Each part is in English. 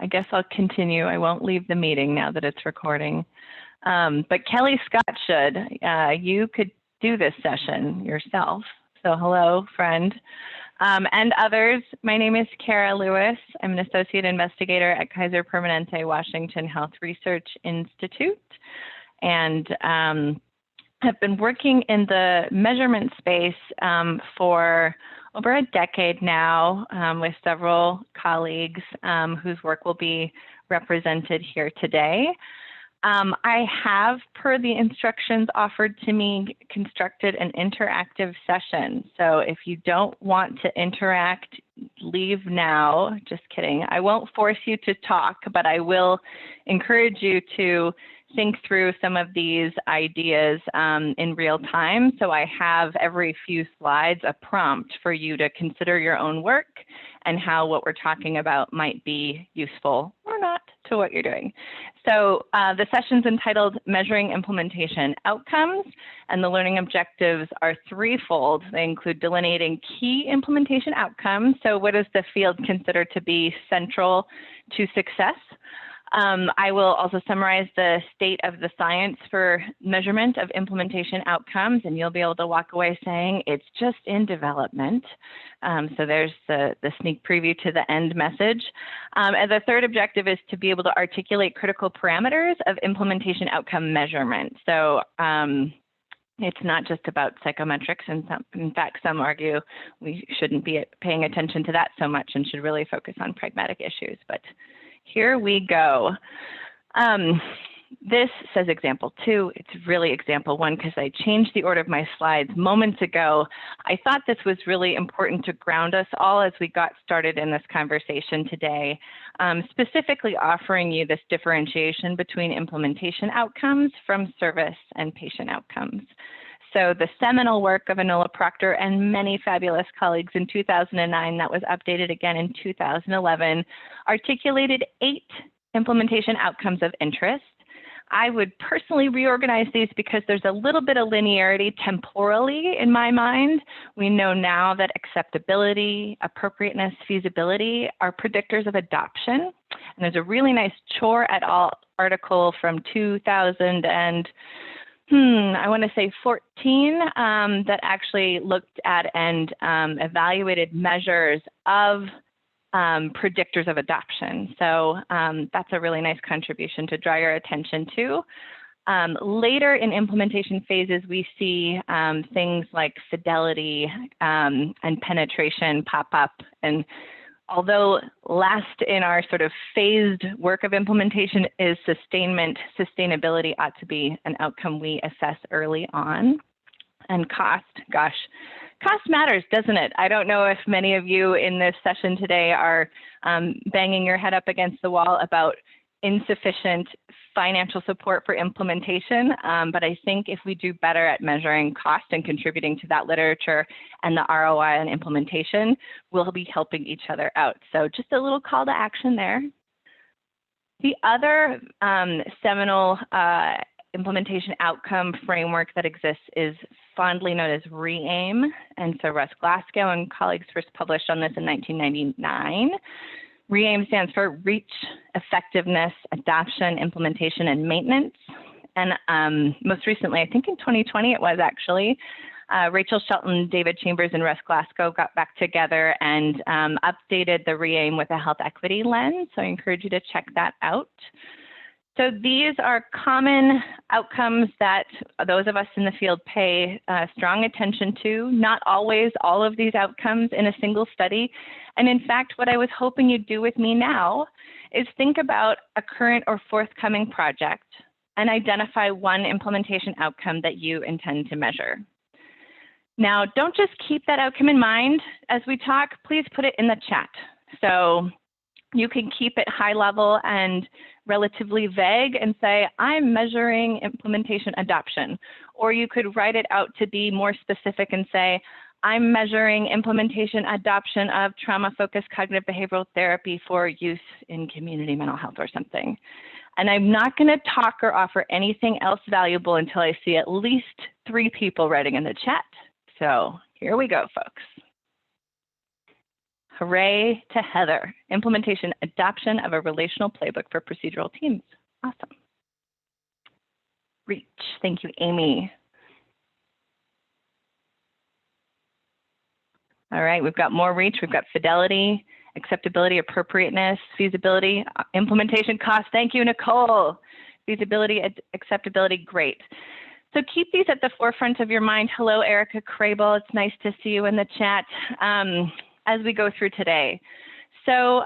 I guess I'll continue. I won't leave the meeting now that it's recording. But Kelly Scott should. You could do this session yourself. So hello, friend. And others, my name is Cara Lewis. I'm an associate investigator at Kaiser Permanente Washington Health Research Institute, and have been working in the measurement space for over a decade now with several colleagues whose work will be represented here today. I have, per the instructions offered to me, constructed an interactive session. So if you don't want to interact, leave now. Just kidding. I won't force you to talk, but I will encourage you to think through some of these ideas in real time. So I have every few slides a prompt for you to consider your own work and how what we're talking about might be useful or not to what you're doing. So the session's entitled Measuring Implementation Outcomes, and the learning objectives are threefold. They include delineating key implementation outcomes. So what does the field consider to be central to success? I will also summarize the state of the science for measurement of implementation outcomes, and you'll be able to walk away saying it's just in development. So there's the sneak preview to the end message. And the third objective is to be able to articulate critical parameters of implementation outcome measurement. So it's not just about psychometrics, and in fact, some argue we shouldn't be paying attention to that so much and should really focus on pragmatic issues. But here we go. This says example 2. It's really example 1 because I changed the order of my slides moments ago. I thought this was really important to ground us all as we got started in this conversation today, specifically offering you this differentiation between implementation outcomes from service and patient outcomes. So the seminal work of Enola Proctor and many fabulous colleagues in 2009 that was updated again in 2011 articulated 8 implementation outcomes of interest. I would personally reorganize these because there's a little bit of linearity temporally in my mind. We know now that acceptability, appropriateness, feasibility are predictors of adoption. And there's a really nice Chor et al. Article from 2000 and I want to say 14 that actually looked at and evaluated measures of predictors of adoption. So that's a really nice contribution to draw your attention to. Later in implementation phases, we see things like fidelity and penetration pop up. And although last in our sort of phased work of implementation is sustainment, sustainability ought to be an outcome we assess early on. And cost, gosh, cost matters, doesn't it? I don't know if many of you in this session today are banging your head up against the wall about insufficient financial support for implementation, but I think if we do better at measuring cost and contributing to that literature and the ROI on implementation, we'll be helping each other out. So just a little call to action there. The other seminal implementation outcome framework that exists is fondly known as RE-AIM. And so Russ Glasgow and colleagues first published on this in 1999. RE-AIM stands for Reach, Effectiveness, Adoption, Implementation, and Maintenance. And most recently, I think in 2020 it was actually, Rachel Shelton, David Chambers, and Russ Glasgow got back together and updated the RE-AIM with a health equity lens. So I encourage you to check that out. So these are common outcomes that those of us in the field pay strong attention to, not always all of these outcomes in a single study. And in fact, what I was hoping you'd do with me now is think about a current or forthcoming project and identify one implementation outcome that you intend to measure. Now, don't just keep that outcome in mind as we talk, please put it in the chat. So you can keep it high level and relatively vague and say, I'm measuring implementation adoption. Or you could write it out to be more specific and say, I'm measuring implementation adoption of trauma-focused cognitive behavioral therapy for use in community mental health or something. And I'm not going to talk or offer anything else valuable until I see at least 3 people writing in the chat. So here we go, folks. Hooray to Heather. Implementation adoption of a relational playbook for procedural teams. Awesome. Reach. Thank you, Amy. All right, we've got more reach. We've got fidelity, acceptability, appropriateness, feasibility, implementation cost. Thank you, Nicole. Feasibility, acceptability, great. So keep these at the forefront of your mind. Hello, Erica Crable. It's nice to see you in the chat as we go through today. So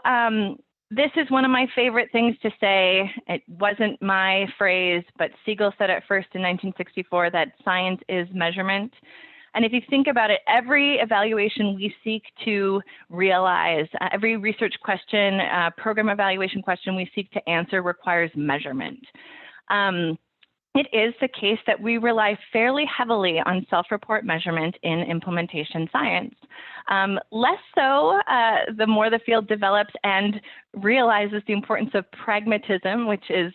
this is one of my favorite things to say. It wasn't my phrase, but Siegel said it first in 1964, that science is measurement. And if you think about it, every evaluation we seek to realize, every research question, program evaluation question we seek to answer requires measurement. It is the case that we rely fairly heavily on self-report measurement in implementation science. Less so the more the field develops and realizes the importance of pragmatism, which is,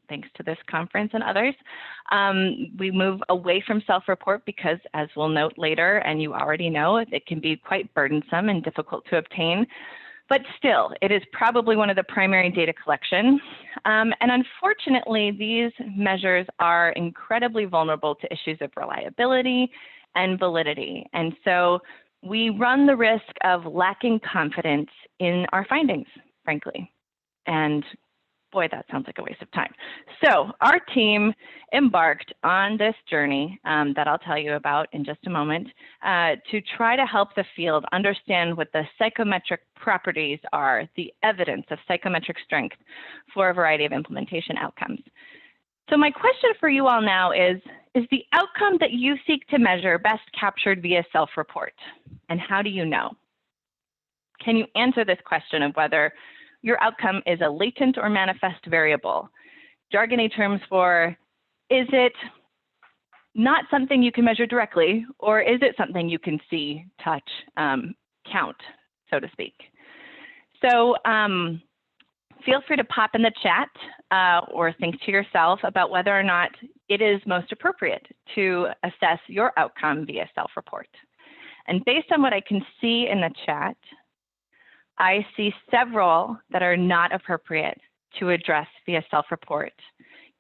thanks to this conference and others, we move away from self-report because, as we'll note later, and you already know, it can be quite burdensome and difficult to obtain. But still, it is probably one of the primary data collection. And unfortunately, these measures are incredibly vulnerable to issues of reliability and validity. And so we run the risk of lacking confidence in our findings, frankly. And boy, that sounds like a waste of time. So our team embarked on this journey that I'll tell you about in just a moment to try to help the field understand what the psychometric properties are, the evidence of psychometric strength for a variety of implementation outcomes. So my question for you all now is the outcome that you seek to measure best captured via self-report? And how do you know? Can you answer this question of whether your outcome is a latent or manifest variable? Jargony terms for, is it not something you can measure directly, or is it something you can see, touch, count, so to speak? So feel free to pop in the chat or think to yourself about whether or not it is most appropriate to assess your outcome via self-report. And based on what I can see in the chat, I see several that are not appropriate to address via self-report.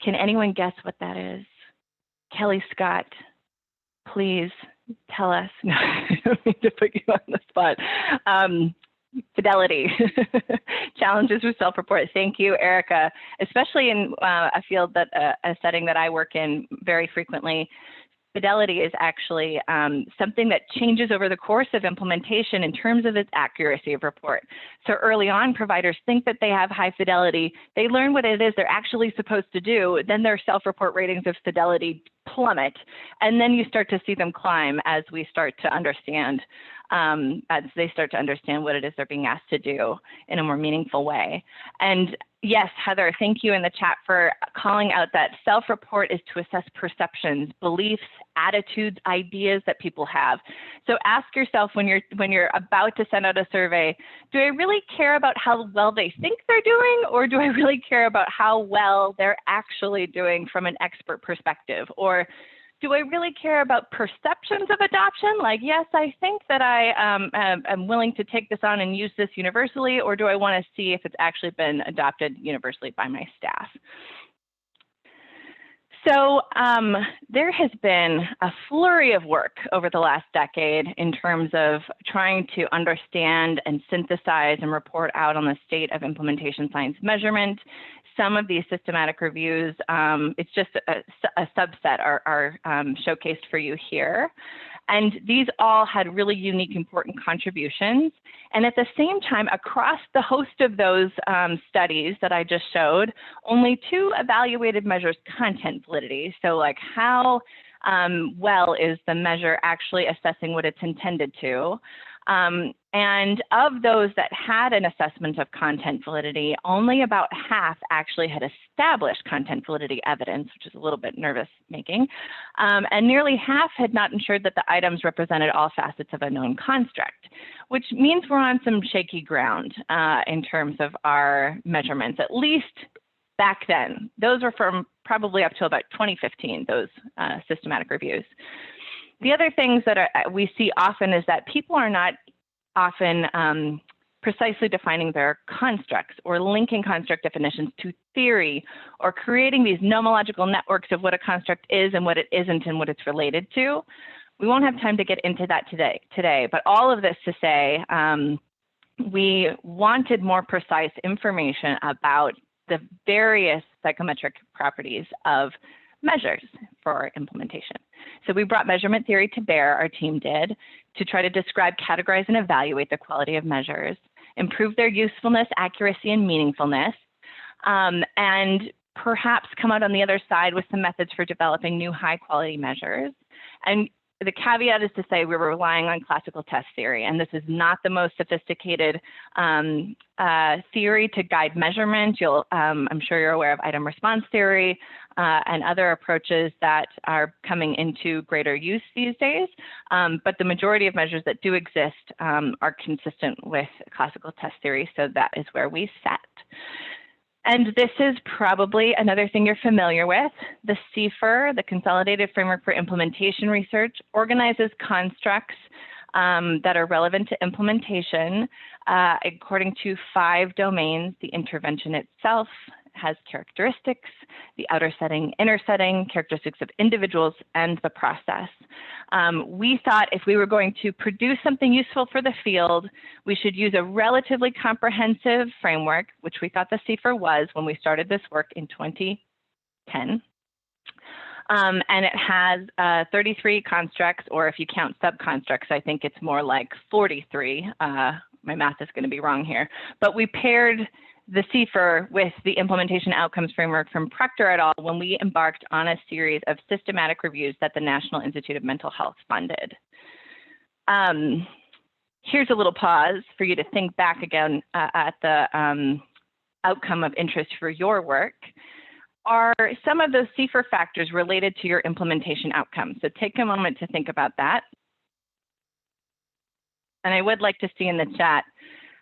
Can anyone guess what that is? Kelly Scott, please tell us. No, I don't mean to put you on the spot. Fidelity, challenges with self-report. Thank you, Erica. Especially in a field that, a setting that I work in very frequently, fidelity is actually something that changes over the course of implementation in terms of its accuracy of report. So early on, providers think that they have high fidelity. They learn what it is they're actually supposed to do. Then their self-report ratings of fidelity plummet. And then you start to see them climb as we start to understand, as they start to understand what it is they're being asked to do in a more meaningful way. And yes, Heather, thank you in the chat for calling out that self-report is to assess perceptions, beliefs, attitudes, ideas that people have. So ask yourself when you're about to send out a survey, do I really care about how well they think they're doing, or do I really care about how well they're actually doing from an expert perspective? Or do I really care about perceptions of adoption? Like, yes, I think that I am willing to take this on and use this universally, or do I want to see if it's actually been adopted universally by my staff? So there has been a flurry of work over the last decade in terms of trying to understand and synthesize and report out on the state of implementation science measurement. Some of these systematic reviews, it's just a subset are showcased for you here. And these all had really unique, important contributions. And at the same time, across the host of those studies that I just showed, only 2 evaluated measures content validity. So like how well is the measure actually assessing what it's intended to? And of those that had an assessment of content validity, only about half actually had established content validity evidence, which is a little bit nervous making. And nearly half had not ensured that the items represented all facets of a known construct, which means we're on some shaky ground in terms of our measurements, at least back then. Those were from probably up to about 2015, those systematic reviews. The other things that we see often is that people are not often precisely defining their constructs or linking construct definitions to theory or creating these nomological networks of what a construct is and what it isn't and what it's related to. We won't have time to get into that today, but all of this to say, we wanted more precise information about the various psychometric properties of measures for implementation. So we brought measurement theory to bear, our team did, to try to describe, categorize, and evaluate the quality of measures, improve their usefulness, accuracy, and meaningfulness, and perhaps come out on the other side with some methods for developing new high-quality measures. And the caveat is to say we were relying on classical test theory, and this is not the most sophisticated theory to guide measurement. I'm sure you're aware of item response theory and other approaches that are coming into greater use these days, but the majority of measures that do exist are consistent with classical test theory, so that is where we sat. And this is probably another thing you're familiar with. The CFR, the Consolidated Framework for Implementation Research, organizes constructs that are relevant to implementation according to 5 domains. The intervention itself has characteristics, the outer setting, inner setting, characteristics of individuals, and the process. We thought if we were going to produce something useful for the field, we should use a relatively comprehensive framework, which we thought the CFR was when we started this work in 2010. And it has 33 constructs, or if you count subconstructs, I think it's more like 43. My math is going to be wrong here. But we paired the CFR with the Implementation Outcomes Framework from Proctor et al. When we embarked on a series of systematic reviews that the National Institute of Mental Health funded. Here's a little pause for you to think back again at the outcome of interest for your work. Are some of those CFR factors related to your implementation outcomes? So take a moment to think about that. And I would like to see in the chat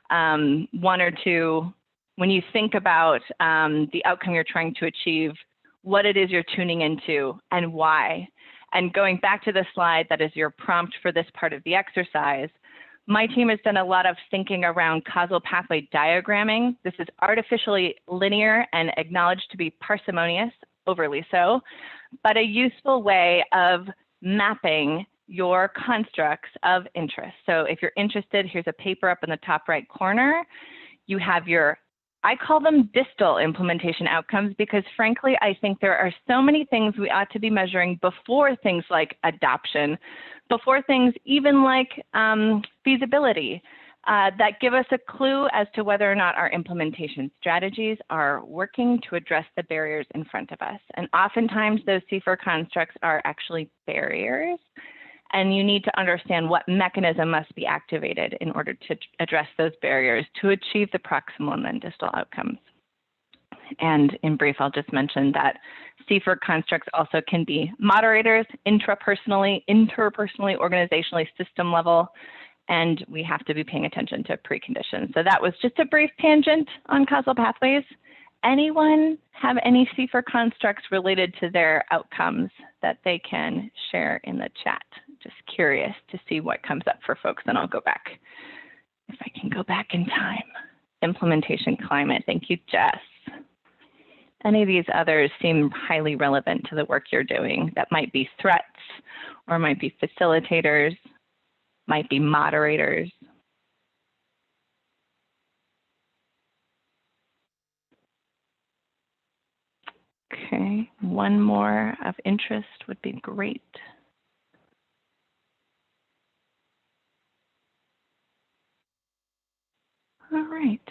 1 or 2, when you think about the outcome you're trying to achieve, what it is you're tuning into and why. And going back to the slide that is your prompt for this part of the exercise, my team has done a lot of thinking around causal pathway diagramming. This is artificially linear and acknowledged to be parsimonious, overly so, but a useful way of mapping your constructs of interest. So if you're interested, here's a paper up in the top right corner. You have your, I call them distal implementation outcomes because frankly, I think there are so many things we ought to be measuring before things like adoption, before things even like feasibility, that give us a clue as to whether or not our implementation strategies are working to address the barriers in front of us. And oftentimes those CFR constructs are actually barriers, and you need to understand what mechanism must be activated in order to address those barriers to achieve the proximal and then distal outcomes. And in brief, I'll just mention that CFR constructs also can be moderators, interpersonally, organizationally, system level, and we have to be paying attention to preconditions. So that was just a brief tangent on causal pathways. Anyone have any CFR constructs related to their outcomes that they can share in the chat? Just curious to see what comes up for folks, and I'll go back. If I can go back in time. Implementation climate, thank you, Jess. Any of these others seem highly relevant to the work you're doing. That might be threats, or might be facilitators, might be moderators. Okay, one more of interest would be great. All right.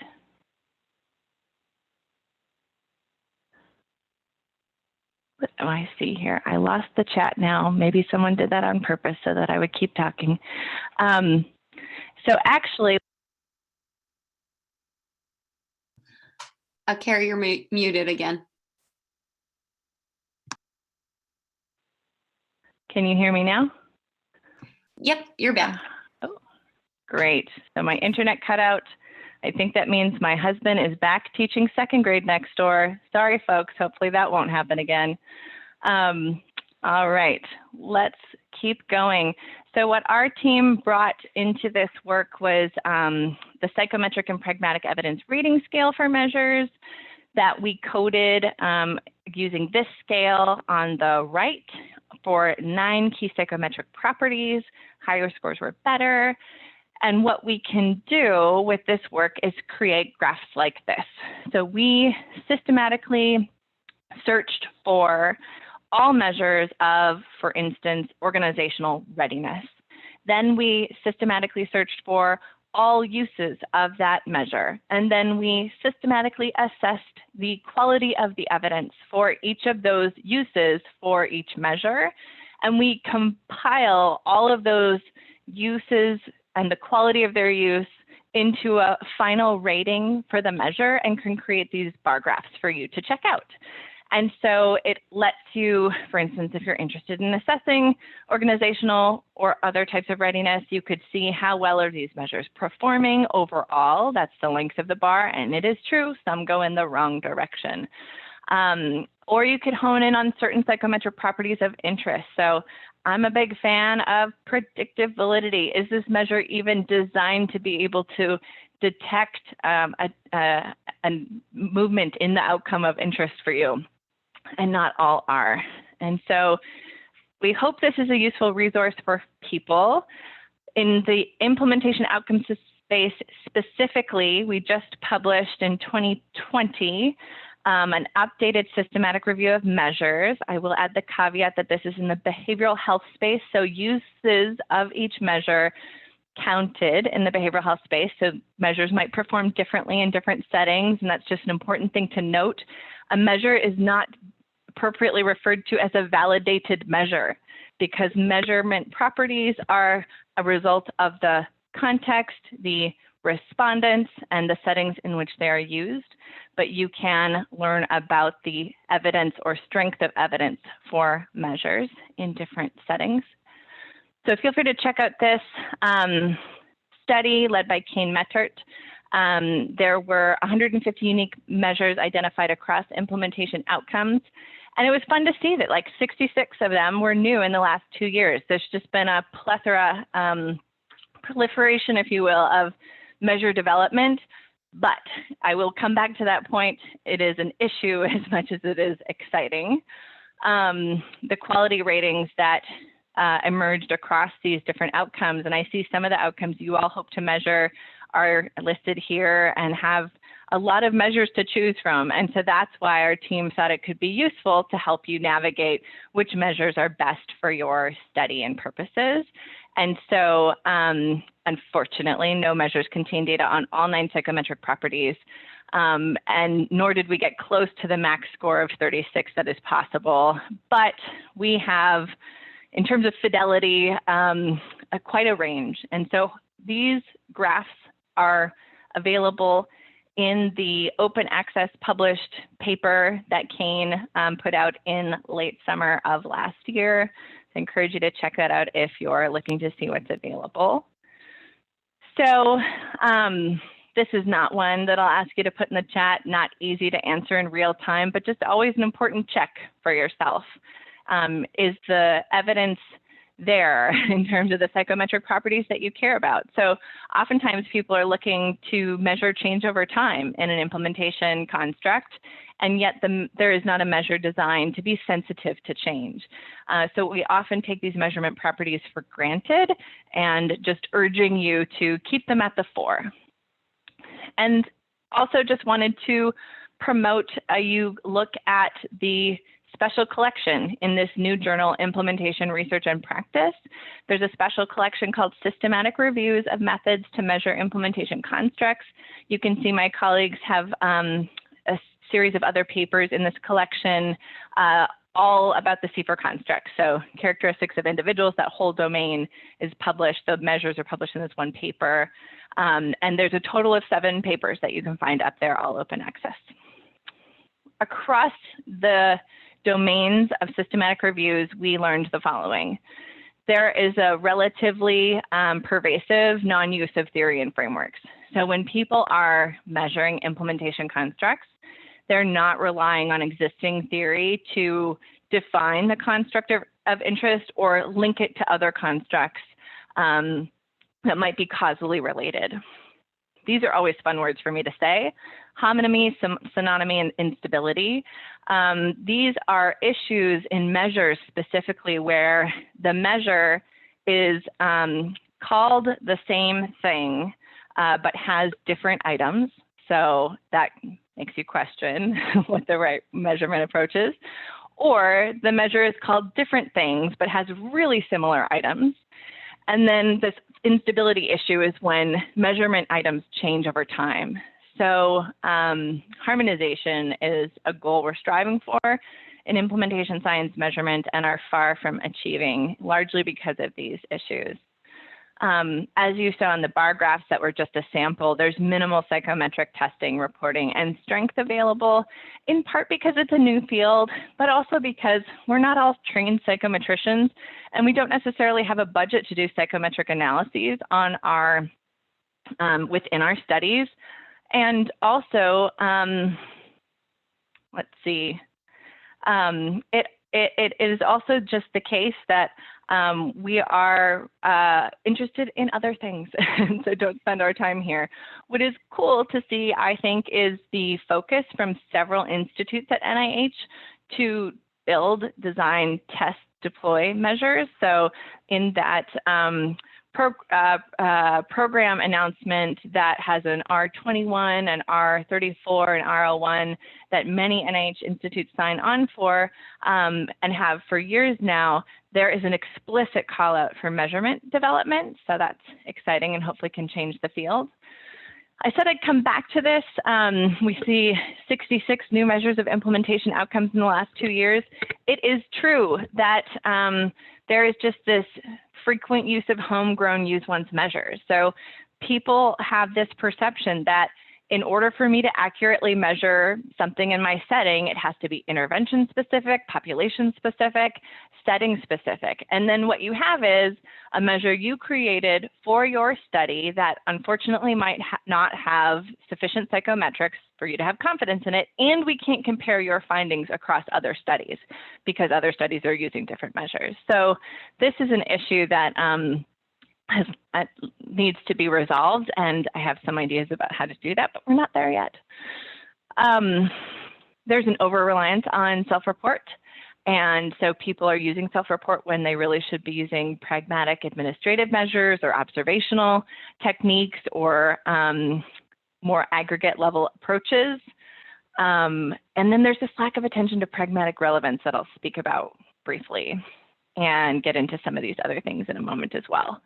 What do I see here? I lost the chat now. Maybe someone did that on purpose so that I would keep talking. So actually, Cara, you're muted again. Can you hear me now? Yep, you're back. Oh, great. So my internet cut out. I think that means my husband is back teaching second grade next door. Sorry, folks. Hopefully that won't happen again. All right, let's keep going. So what our team brought into this work was the psychometric and pragmatic evidence rating scale for measures that we coded using this scale on the right for 9 key psychometric properties. Higher scores were better. And what we can do with this work is create graphs like this. So we systematically searched for all measures of, for instance, organizational readiness. Then we systematically searched for all uses of that measure. And then we systematically assessed the quality of the evidence for each of those uses for each measure. And we compile all of those uses and the quality of their use into a final rating for the measure and can create these bar graphs for you to check out. And so it lets you, for instance, if you're interested in assessing organizational or other types of readiness, you could see how well are these measures performing overall. That's the length of the bar, and it is true, some go in the wrong direction. Or you could hone in on certain psychometric properties of interest. So I'm a big fan of predictive validity. Is this measure even designed to be able to detect a movement in the outcome of interest for you? And not all are. And so we hope this is a useful resource for people. In the implementation outcomes space specifically, we just published in 2020 an updated systematic review of measures. I will add the caveat that this is in the behavioral health space, so uses of each measure counted in the behavioral health space. So measures might perform differently in different settings, and that's just an important thing to note. A measure is not appropriately referred to as a validated measure because measurement properties are a result of the context, the respondents, and the settings in which they are used. But you can learn about the evidence or strength of evidence for measures in different settings. So feel free to check out this study led by Kane Mettert. There were 150 unique measures identified across implementation outcomes. And it was fun to see that like 66 of them were new in the last 2 years. There's just been a plethora, proliferation, if you will, of measure development. But I will come back to that point. It is an issue as much as it is exciting. The quality ratings that emerged across these different outcomes, and I see some of the outcomes you all hope to measure are listed here and have a lot of measures to choose from. And so that's why our team thought it could be useful to help you navigate which measures are best for your study and purposes. And so unfortunately, no measures contain data on all 9 psychometric properties, and nor did we get close to the max score of 36 that is possible. But we have, in terms of fidelity, quite a range. And so these graphs are available in the open access published paper that Kane put out in late summer of last year. I encourage you to check that out if you're looking to see what's available. So this is not one that I'll ask you to put in the chat, not easy to answer in real time, but just always an important check for yourself. Is the evidence there in terms of the psychometric properties that you care about? So oftentimes people are looking to measure change over time in an implementation construct, and yet there is not a measure designed to be sensitive to change. So we often take these measurement properties for granted and just urging you to keep them at the fore. And also just wanted to promote you look at the special collection in this new journal, Implementation, Research, and Practice. There's a special collection called Systematic Reviews of Methods to Measure Implementation Constructs. You can see my colleagues have a series of other papers in this collection, all about the C4 construct. So characteristics of individuals, that whole domain is published. The measures are published in this one paper. And there's a total of 7 papers that you can find up there, all open access. Across the domains of systematic reviews, we learned the following. There is a relatively pervasive non-use of theory and frameworks. So when people are measuring implementation constructs, they're not relying on existing theory to define the construct of interest or link it to other constructs that might be causally related. These are always fun words for me to say. Homonymy, synonymy, and instability. These are issues in measures specifically where the measure is called the same thing, but has different items. So that makes you question what the right measurement approach is. Or the measure is called different things, but has really similar items. And then this instability issue is when measurement items change over time. So harmonization is a goal we're striving for in implementation science measurement and are far from achieving, largely because of these issues. As you saw in the bar graphs that were just a sample, there's minimal psychometric testing, reporting, and strength available, in part because it's a new field, but also because we're not all trained psychometricians, and we don't necessarily have a budget to do psychometric analyses on our, within our studies. And also, let's see, it is also just the case that we are interested in other things, so don't spend our time here. What is cool to see, I think, is the focus from several institutes at NIH to build, design, test, deploy measures. So in that program announcement that has an R21, an R34, and R01 that many NIH institutes sign on for and have for years now, there is an explicit call out for measurement development. So that's exciting and hopefully can change the field. I said I'd come back to this. We see 66 new measures of implementation outcomes in the last 2 years. It is true that there is just this frequent use of homegrown use once measures. So people have this perception that in order for me to accurately measure something in my setting, it has to be intervention specific, population specific, setting specific. And then what you have is a measure you created for your study that unfortunately might not have sufficient psychometrics for you to have confidence in it. And we can't compare your findings across other studies because other studies are using different measures. So this is an issue that needs to be resolved, and I have some ideas about how to do that, but we're not there yet. There's an over-reliance on self-report, and so people are using self-report when they really should be using pragmatic administrative measures or observational techniques or more aggregate level approaches. And then there's this lack of attention to pragmatic relevance that I'll speak about briefly and get into some of these other things in a moment as well.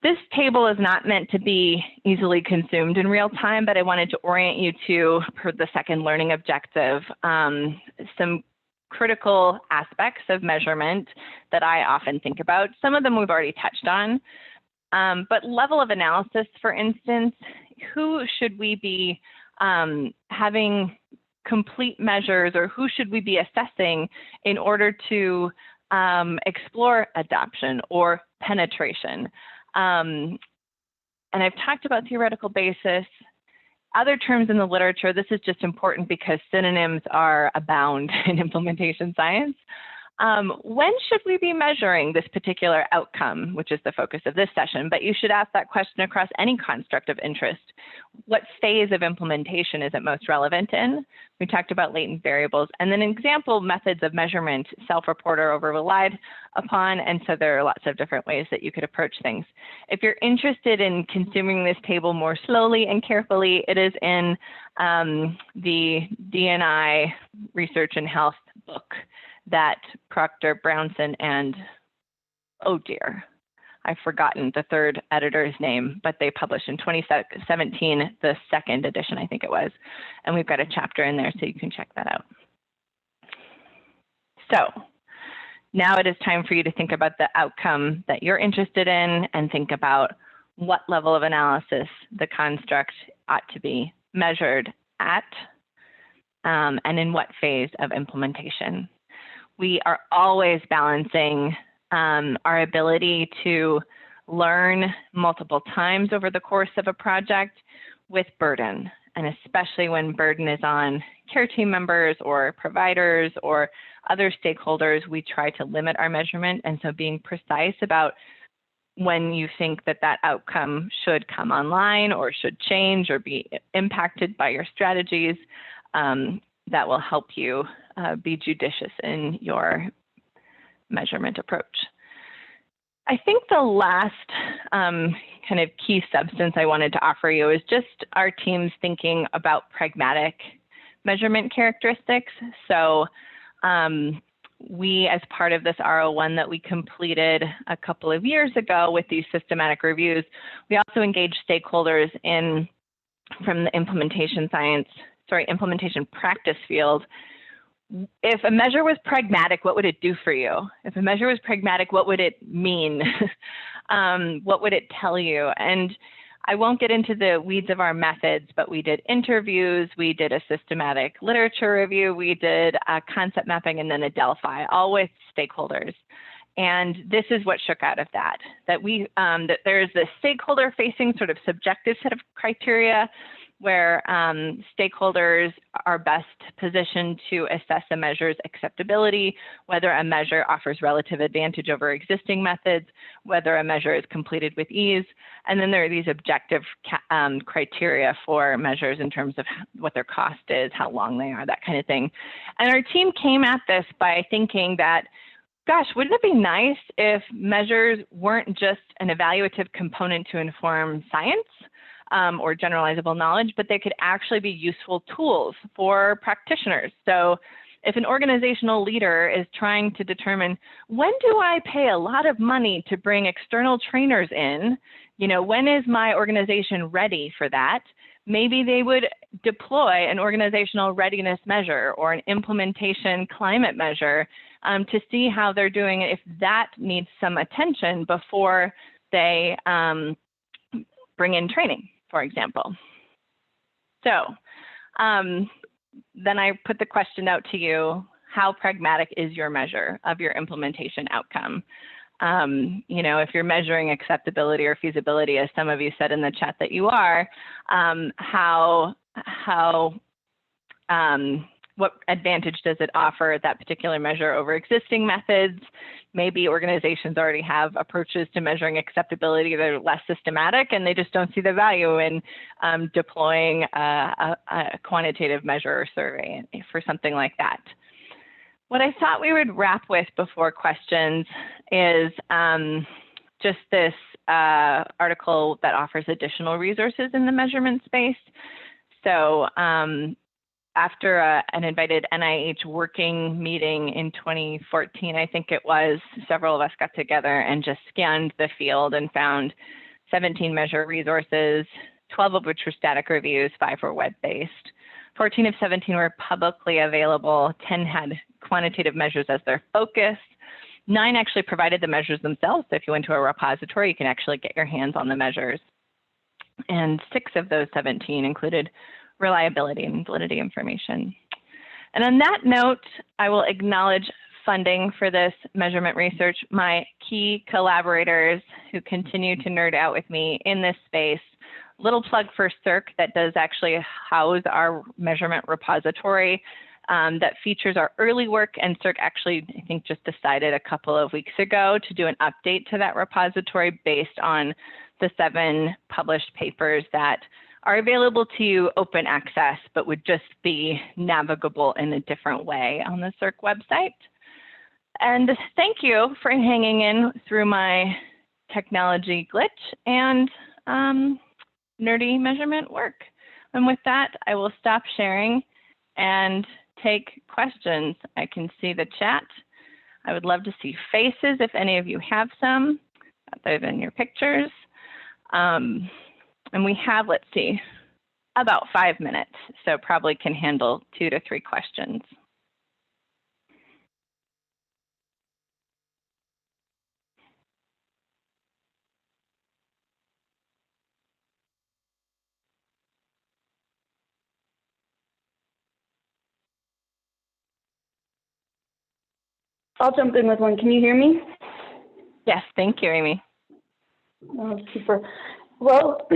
This table is not meant to be easily consumed in real time, but I wanted to orient you to, per the second learning objective, some critical aspects of measurement that I often think about. Some of them we've already touched on, but level of analysis, for instance, who should we be having complete measures, or who should we be assessing in order to explore adoption or penetration? And I've talked about theoretical basis. Other terms in the literature, this is just important because synonyms are abound in implementation science. When should we be measuring this particular outcome, which is the focus of this session? But you should ask that question across any construct of interest. What phase of implementation is it most relevant in? We talked about latent variables, and then example methods of measurement, self-report or over-relied upon, and so there are lots of different ways that you could approach things. If you're interested in consuming this table more slowly and carefully, it is in the D&I Research and Health book that Proctor, Brownson, and, oh dear, I've forgotten the third editor's name, but they published in 2017, the second edition, I think it was. And we've got a chapter in there, so you can check that out. So now it is time for you to think about the outcome that you're interested in and think about what level of analysis the construct ought to be measured at and in what phase of implementation. We are always balancing our ability to learn multiple times over the course of a project with burden, and especially when burden is on care team members or providers or other stakeholders, we try to limit our measurement. And so being precise about when you think that that outcome should come online or should change or be impacted by your strategies, that will help you be judicious in your measurement approach. I think the last kind of key substance I wanted to offer you is just our team's thinking about pragmatic measurement characteristics. So we, as part of this R01 that we completed a couple of years ago with these systematic reviews, we also engaged stakeholders from the implementation practice field. If a measure was pragmatic, what would it do for you? If a measure was pragmatic, what would it mean? What would it tell you? And I won't get into the weeds of our methods, but we did interviews, we did a systematic literature review, we did a concept mapping, and then a Delphi, all with stakeholders. And this is what shook out of that there's this stakeholder-facing sort of subjective set of criteria where stakeholders are best positioned to assess a measure's acceptability, whether a measure offers relative advantage over existing methods, whether a measure is completed with ease. And then there are these objective criteria for measures in terms of what their cost is, how long they are, that kind of thing. And our team came at this by thinking that, gosh, wouldn't it be nice if measures weren't just an evaluative component to inform science or generalizable knowledge, but they could actually be useful tools for practitioners. So if an organizational leader is trying to determine, when do I pay a lot of money to bring external trainers in? When is my organization ready for that? Maybe they would deploy an organizational readiness measure or an implementation climate measure to see how they're doing, if that needs some attention before they bring in training, for example. So then I put the question out to you, how pragmatic is your measure of your implementation outcome? If you're measuring acceptability or feasibility, as some of you said in the chat that you are, what advantage does it offer, that particular measure, over existing methods? Maybe organizations already have approaches to measuring acceptability that are less systematic, and they just don't see the value in deploying a quantitative measure or survey for something like that. What I thought we would wrap with before questions is just this article that offers additional resources in the measurement space. So after an invited NIH working meeting in 2014, I think it was, several of us got together and just scanned the field and found 17 measure resources, 12 of which were static reviews, 5 were web-based. 14 of 17 were publicly available, 10 had quantitative measures as their focus. 9 actually provided the measures themselves. So if you went to a repository, you can actually get your hands on the measures. And 6 of those 17 included reliability and validity information. And on that note, I will acknowledge funding for this measurement research, my key collaborators who continue to nerd out with me in this space. Little plug for CIRC that does actually house our measurement repository that features our early work, and CIRC actually, I think, just decided a couple of weeks ago to do an update to that repository based on the 7 published papers that are available to you open access, but would just be navigable in a different way on the CIRC website. And thank you for hanging in through my technology glitch and nerdy measurement work. And with that, I will stop sharing and take questions. I can see the chat. I would love to see faces if any of you have some, other than your pictures. And we have, let's see, about 5 minutes, so probably can handle 2 to 3 questions. I'll jump in with one. Can you hear me? Yes, thank you, Amy. Oh, super. Well,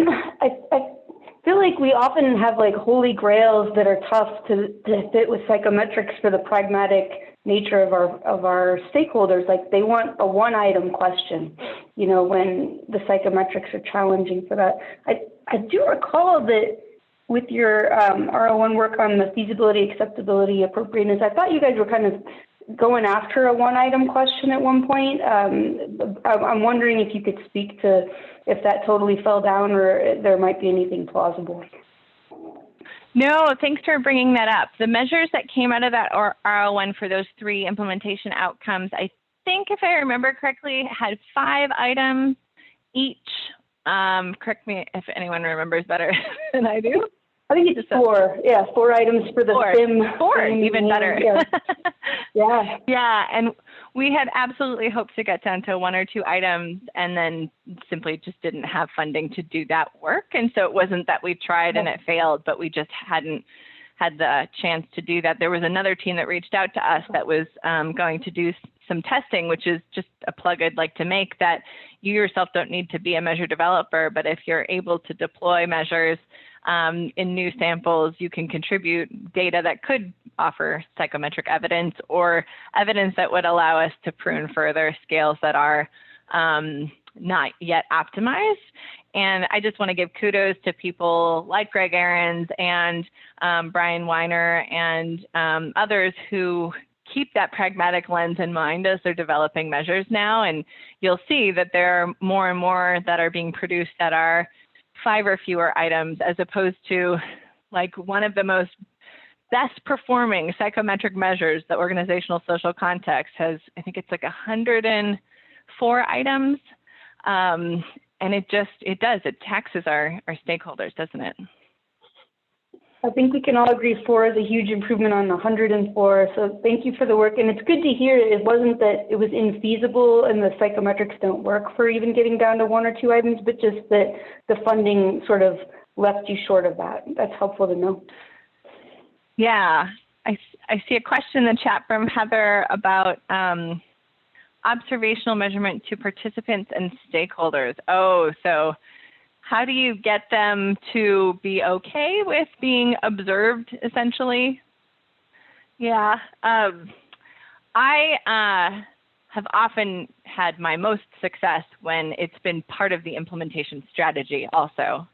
feel like we often have like holy grails that are tough to fit with psychometrics for the pragmatic nature of our stakeholders. Like they want a one item question, you know, when the psychometrics are challenging for that. I do recall that with your R01 work on the feasibility, acceptability, appropriateness, I thought you guys were kind of going after a one item question at one point. I'm wondering if you could speak to if that totally fell down or there might be anything plausible. No, thanks for bringing that up. The measures that came out of that R01 for those 3 implementation outcomes, I think if I remember correctly, had 5 items each. Correct me if anyone remembers better than I do. I think it's 4. Yeah, 4 items for the SIM. 4, even better. Yeah. Yeah. Yeah, and we had absolutely hoped to get down to 1 or 2 items and then simply just didn't have funding to do that work. And so it wasn't that we tried and it failed, but we just hadn't had the chance to do that. There was another team that reached out to us that was going to do some testing, which is just a plug I'd like to make, that you yourself don't need to be a measure developer, but if you're able to deploy measures in new samples, you can contribute data that could offer psychometric evidence or evidence that would allow us to prune further scales that are not yet optimized. And I just want to give kudos to people like Greg Ahrens and Brian Weiner and others who keep that pragmatic lens in mind as they're developing measures now. And you'll see that there are more and more that are being produced that are 5 or fewer items, as opposed to like one of the most best performing psychometric measures, the organizational social context has, I think it's like 104 items. And it taxes our stakeholders, doesn't it? I think we can all agree 4 is a huge improvement on 104. So thank you for the work. And it's good to hear it wasn't that it was infeasible and the psychometrics don't work for even getting down to 1 or 2 items, but just that the funding sort of left you short of that. That's helpful to know. Yeah, I see a question in the chat from Heather about observational measurement to participants and stakeholders. Oh, so how do you get them to be okay with being observed, essentially? Yeah, I have often had my most success when it's been part of the implementation strategy also.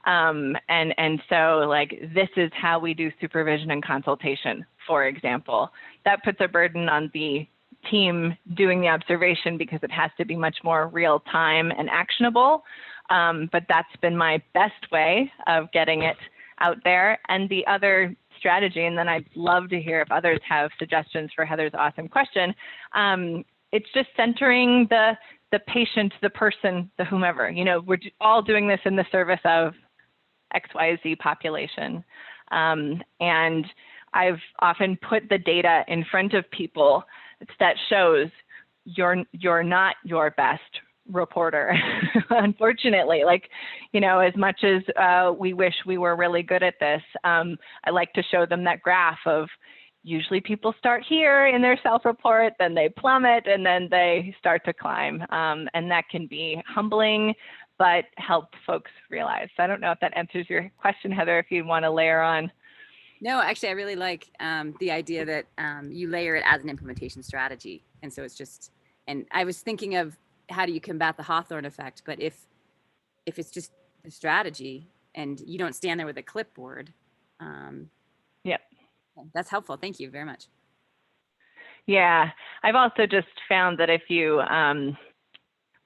And so like, this is how we do supervision and consultation, for example. That puts a burden on the team doing the observation because it has to be much more real time and actionable. But that's been my best way of getting it out there. And the other strategy, and then I'd love to hear if others have suggestions for Heather's awesome question, it's just centering the patient, the person, the whomever. You know, we're all doing this in the service of XYZ population. And I've often put the data in front of people that shows you're not your best reporter, unfortunately. Like, you know, as much as we wish we were really good at this, I like to show them that graph of usually people start here in their self-report, then they plummet, and then they start to climb. And that can be humbling, but help folks realize. So I don't know if that answers your question, Heather, if you want to layer on. No, actually, I really like the idea that you layer it as an implementation strategy. And so it's just, and I was thinking of how do you combat the Hawthorne effect? But if it's just a strategy and you don't stand there with a clipboard, yep, that's helpful. Thank you very much. Yeah, I've also just found that if you,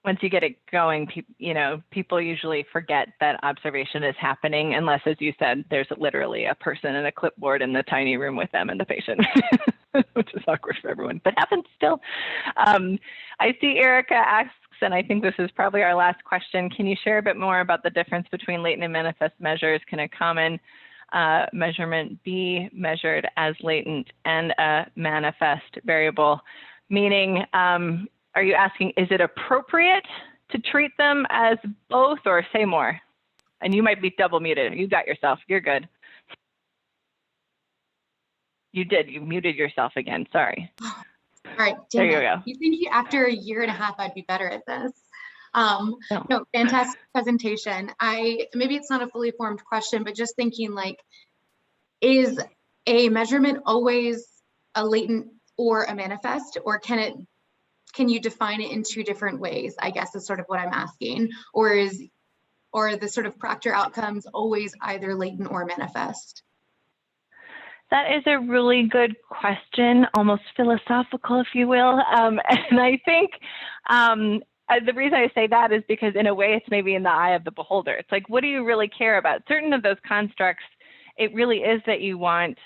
once you get it going, people usually forget that observation is happening unless, as you said, there's literally a person and a clipboard in the tiny room with them and the patient, which is awkward for everyone, but happens still. I see Erica asks, and I think this is probably our last question, can you share a bit more about the difference between latent and manifest measures? Can a common measurement be measured as latent and a manifest variable? Meaning, are you asking, is it appropriate to treat them as both, or say more? And you might be double muted. You got yourself. You're good. You did. You muted yourself again. Sorry. All right. There you go. You think after a year and a half, I'd be better at this? No, fantastic presentation. Maybe it's not a fully formed question, but just thinking like, is a measurement always a latent or a manifest, or can you define it in two different ways, I guess is sort of what I'm asking, or the sort of Proctor outcomes always either latent or manifest? That is a really good question, almost philosophical, if you will. And I think the reason I say that is because in a way it's maybe in the eye of the beholder. It's like, what do you really care about? Certain of those constructs, it really is that you want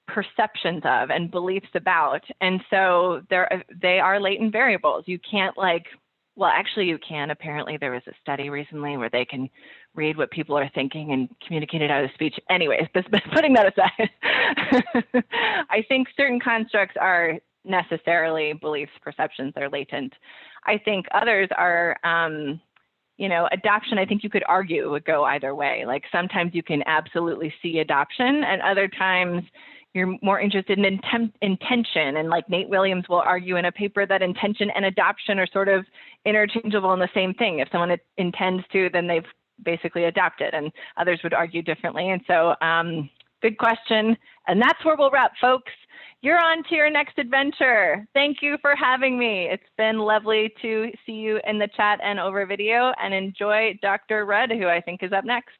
perceptions of and beliefs about. And so they are latent variables. You can't well, actually you can. Apparently there was a study recently where they can read what people are thinking and communicate it out of speech. Anyways, putting that aside, I think certain constructs are necessarily beliefs, perceptions, they're latent. I think others are, adoption, I think you could argue would go either way. Like sometimes you can absolutely see adoption, and other times you're more interested in intention. And like Nate Williams will argue in a paper that intention and adoption are sort of interchangeable in the same thing. If someone intends to, then they've basically adopted, and others would argue differently. And so good question. And that's where we'll wrap, folks. You're on to your next adventure. Thank you for having me. It's been lovely to see you in the chat and over video, and enjoy Dr. Rudd, who I think is up next.